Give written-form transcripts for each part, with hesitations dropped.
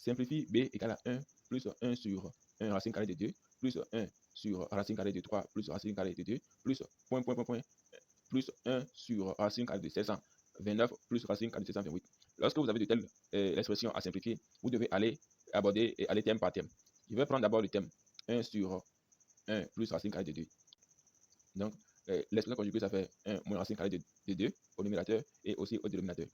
simplifie b égale à 1 plus 1 sur 1 racine carrée de 2 plus 1 sur racine carrée de 3 plus racine carrée de 2 plus point plus 1 sur racine carrée de 729 plus racine carrée de 728. Lorsque vous avez de telles expressions à simplifier, vous devez aller aborder et aller thème par thème. Je vais prendre d'abord le thème 1 sur 1 plus racine carrée de 2. Donc, l'expression conjuguée, ça fait 1 moins racine carrée de 2 au numérateur et aussi au dénominateur.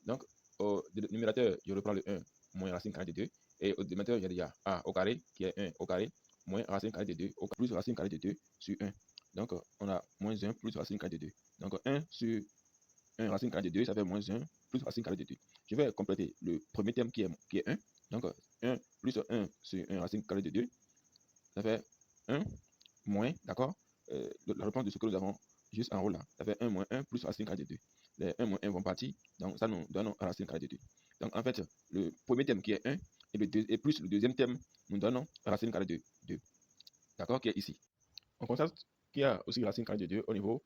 Donc, au numérateur, je reprends le 1 moins racine carrée de 2. Et au dénominateur, j'ai déjà a au carré qui est 1 au carré moins racine carrée de 2 plus racine carrée de 2 sur 1. Donc, on a moins 1 plus racine carrée de 2. Donc, 1 sur 1 racine carrée de 2, ça fait moins 1 plus racine carrée de 2. Je vais compléter le premier terme qui est 1. Donc, 1 plus 1 sur 1 racine carrée de 2, ça fait 1 moins, d'accord, la réponse de ce que nous avons juste en haut là, ça fait 1 moins 1 plus racine carrée de 2. Les 1 moins 1 vont partir, donc ça nous donne racine carrée de 2. Donc en fait, le premier terme qui est 1 et plus le deuxième terme nous donne racine carrée de 2. D'accord, qui est ici. On constate qu'il y a aussi racine carrée de 2 au niveau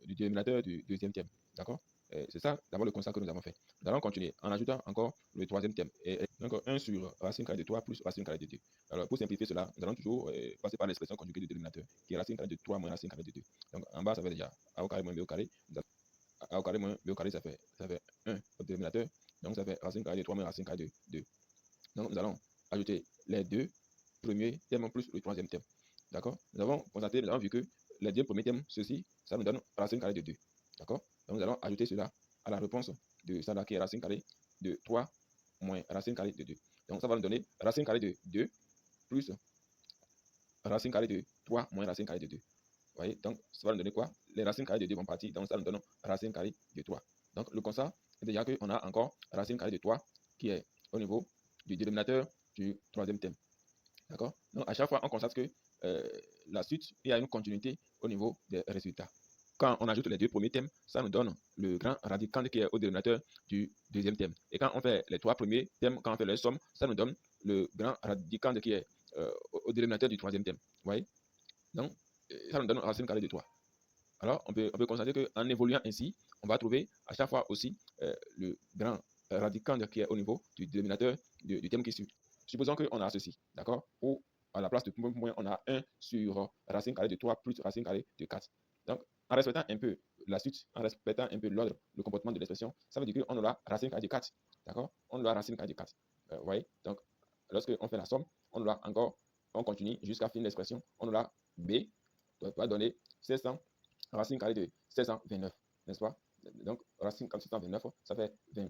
du dénominateur du deuxième terme. D'accord. C'est ça d'abord le constat que nous avons fait. Nous allons continuer en ajoutant encore le troisième terme. Donc 1 sur racine carrée de 3 plus racine carrée de 2. Alors pour simplifier cela, nous allons toujours passer par l'expression conjuguée du dénominateur, qui est racine carrée de 3 moins racine carrée de 2. Donc en bas, ça fait déjà a au carré moins b au carré. A au carré moins b au carré, ça fait 1 au dénominateur. Donc ça fait racine carrée de 3 moins racine carrée de 2. Donc nous allons ajouter les deux premiers termes plus le troisième terme. D'accord. Nous avons vu que les deux premiers termes, ceci, ça nous donne racine carrée de 2. D'accord. Donc nous allons ajouter cela à la réponse de ça là qui est racine carrée de 3 moins racine carrée de 2. Donc ça va nous donner racine carrée de 2 plus racine carrée de 3 moins racine carrée de 2. Vous voyez, donc ça va nous donner quoi? Les racines carrées de 2 vont partir, donc ça nous donne racine carrée de 3. Donc le constat est déjà qu'on a encore racine carrée de 3 qui est au niveau du dénominateur du troisième terme. D'accord. Donc à chaque fois, on constate que la suite, il y a une continuité au niveau des résultats. Quand on ajoute les deux premiers thèmes, ça nous donne le grand radicand qui est au dénominateur du deuxième thème. Et quand on fait les trois premiers thèmes, quand on fait les sommes, ça nous donne le grand radicand qui est au dénominateur du troisième thème. Vous voyez? Donc, ça nous donne racine carrée de 3. Alors, on peut constater qu'en évoluant ainsi, on va trouver à chaque fois aussi le grand radicand qui est au niveau du dénominateur du thème qui suit. Supposons qu'on a ceci, d'accord? Ou à la place de point, on a 1 sur racine carrée de 3 plus racine carrée de 4. Donc, en respectant un peu la suite, en respectant un peu l'ordre, le comportement de l'expression, ça veut dire qu'on aura racine carrée de 4. D'accord? On aura racine carrée de 4. Vous voyez? Donc, lorsqu'on fait la somme, on aura encore, on continue jusqu'à fin de l'expression, on aura B, va donner 700 racine carrée de 729, n'est-ce pas? Donc, racine carrée de 729, ça fait 20.